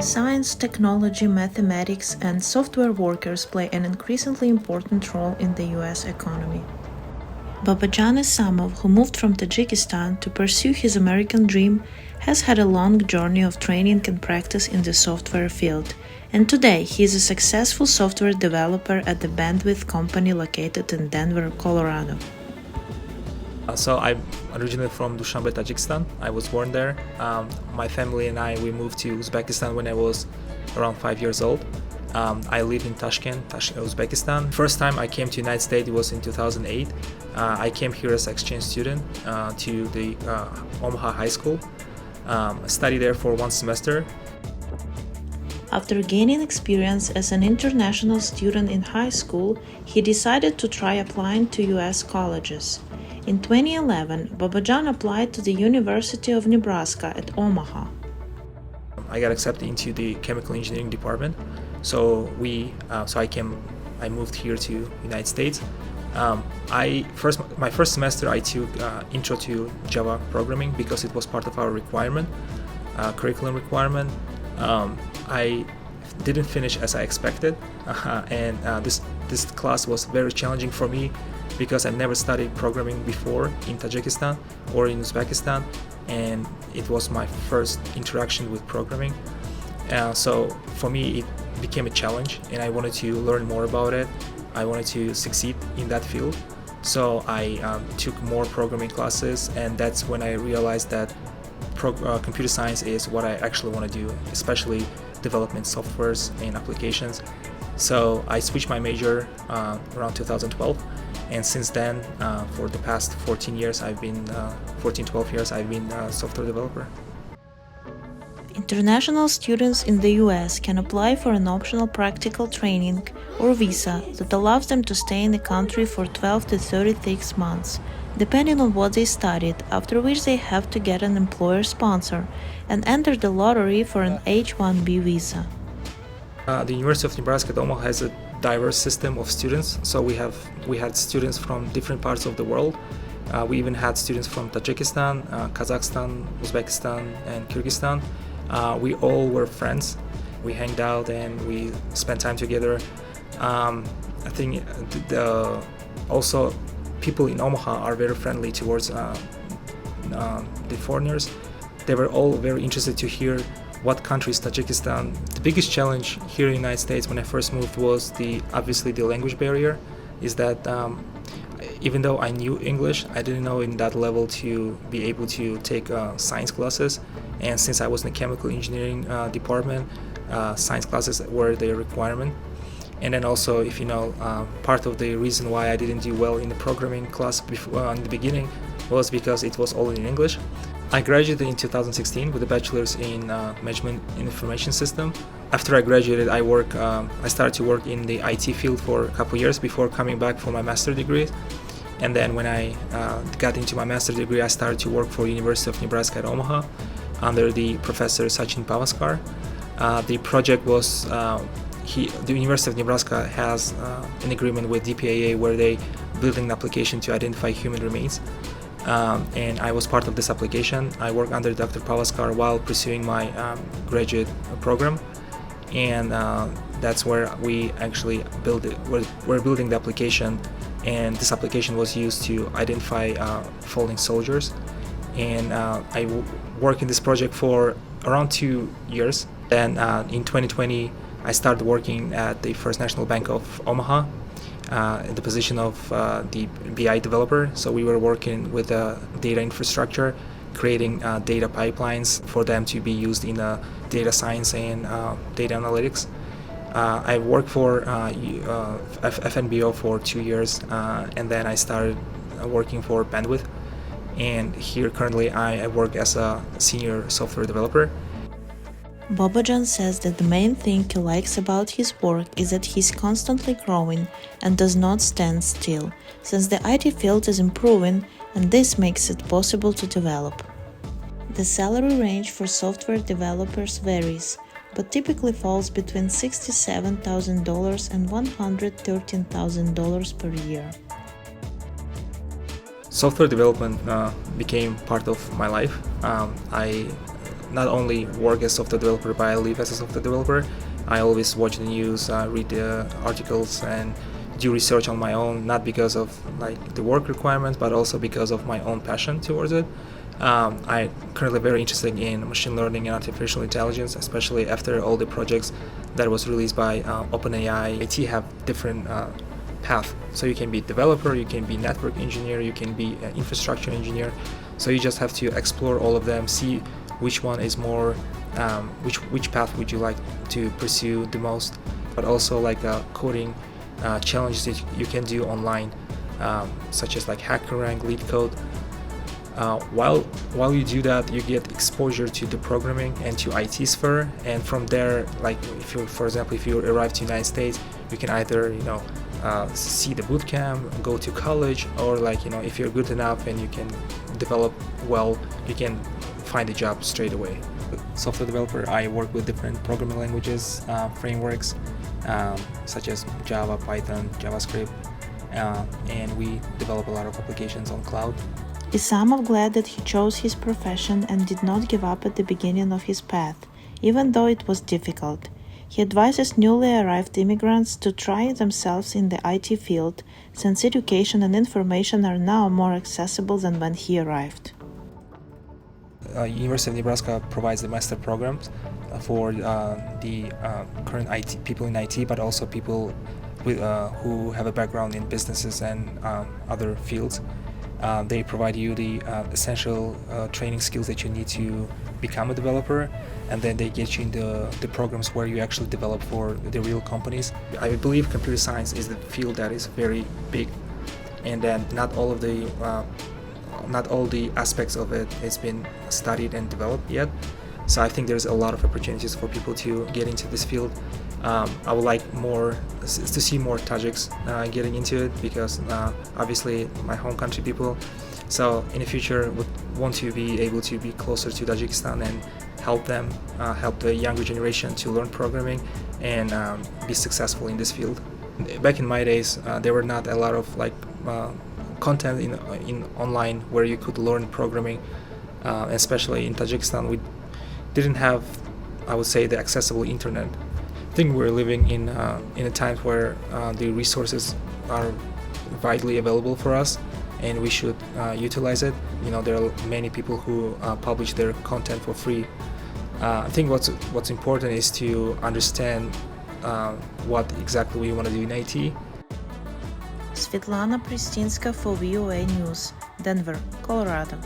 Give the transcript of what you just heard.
Science, technology, mathematics, and software workers play an increasingly important role in the US economy. Babajan Esamov, who moved from Tajikistan to pursue his American dream, has had a long journey of training and practice in the software field, and today he is a successful software developer at the Bandwidth company located in Denver, Colorado. So I'm originally from Dushanbe, Tajikistan. I was born there. My family and we moved to Uzbekistan when I was around 5 years old. I lived in Tashkent, Uzbekistan. First time I came to United States was in 2008. I came here as an exchange student to the Omaha High School. I studied there for 1 semester. After gaining experience as an international student in high school, he decided to try applying to US colleges. In 2011, Babajan applied to the University of Nebraska at Omaha. I got accepted into the chemical engineering department. So I moved here to United States. My first semester I took intro to Java programming because it was part of our curriculum requirement. I didn't finish as I expected, and this class was very challenging for me because I never studied programming before in Tajikistan or in Uzbekistan, and it was my first interaction with programming. So for me, it became a challenge, and I wanted to learn more about it. I wanted to succeed in that field. So I took more programming classes, and that's when I realized that computer science is what I actually want to do, especially development softwares and applications. So I switched my major around 2012, and since then, for the past 12 years, I've been a software developer. International students in the US can apply for an optional practical training or visa that allows them to stay in the country for 12 to 36 months, depending on what they studied, after which they have to get an employer sponsor and enter the lottery for an H-1B visa. The University of Nebraska at Omaha has a diverse system of students. So we had students from different parts of the world. We even had students from Tajikistan, Kazakhstan, Uzbekistan, and Kyrgyzstan. We all were friends. We hanged out and we spent time together. I think also people in Omaha are very friendly towards the foreigners. They were all very interested to hear what country is Tajikistan. The biggest challenge here in the United States when I first moved was obviously the language barrier. Is that even though I knew English, I didn't know in that level to be able to take science classes. And since I was in the chemical engineering department, science classes were the requirement. And then also, if you know, part of the reason why I didn't do well in the programming class in the beginning was because it was all in English. I graduated in 2016 with a bachelor's in management in information system. After I graduated, I started to work in the IT field for a couple years before coming back for my master's degree. And then when I got into my master's degree, I started to work for University of Nebraska at Omaha under the professor Sachin Pavaskar. The project was the University of Nebraska has an agreement with DPAA where they building an application to identify human remains. And I was part of this application. I worked under Dr. Pavaskar while pursuing my graduate program, and that's where we actually we're building the application, and this application was used to identify fallen soldiers. And I worked in this project for around 2 years. Then in 2020, I started working at the First National Bank of Omaha in the position of the BI developer. So we were working with data infrastructure, creating data pipelines for them to be used in data science and data analytics. I worked for FNBO for 2 years, and then I started working for Bandwidth. And here currently I work as a senior software developer. Babajan says that the main thing he likes about his work is that he's constantly growing and does not stand still, since the IT field is improving and this makes it possible to develop. The salary range for software developers varies, but typically falls between $67,000 and $113,000 per year. Software development became part of my life. not only work as software developer, but I live as a software developer. I always watch the news, read the articles, and do research on my own, not because of like the work requirements, but also because of my own passion towards it. I'm currently very interested in machine learning and artificial intelligence, especially after all the projects that was released by OpenAI. IT have different path. So you can be developer, you can be network engineer, you can be an infrastructure engineer. So you just have to explore all of them, see which one is more, which path would you like to pursue the most, but also like coding challenges that you can do online, such as like HackerRank, LeetCode. While you do that, you get exposure to the programming and to IT sphere, and from there, like if you, for example, if you arrive to the United States, you can either see the bootcamp, go to college, or like if you're good enough and you can develop well, you can find a job straight away. Software developer, I work with different programming languages, frameworks, such as Java, Python, JavaScript, and we develop a lot of applications on cloud. Isamov glad that he chose his profession and did not give up at the beginning of his path, even though it was difficult. He advises newly arrived immigrants to try themselves in the IT field, since education and information are now more accessible than when he arrived. University of Nebraska provides the master programs for the current IT people in IT, but also people with, who have a background in businesses and other fields. They provide you the essential training skills that you need to become a developer, and then they get you in the programs where you actually develop for the real companies. I believe computer science is the field that is very big, and then not all the aspects of it has been studied and developed yet. So I think there's a lot of opportunities for people to get into this field. I would like to see more Tajiks getting into it, because obviously my home country people. So in the future, would want to be able to be closer to Tajikistan and help them, help the younger generation to learn programming and be successful in this field. Back in my days, there were not a lot of content in online where you could learn programming, especially in Tajikistan. We didn't have, I would say, the accessible internet. I think we're living in a time where the resources are widely available for us, and we should utilize it. There are many people who publish their content for free. I think what's important is to understand what exactly we want to do in IT. Svetlana Pristinska for VOA News, Denver, Colorado.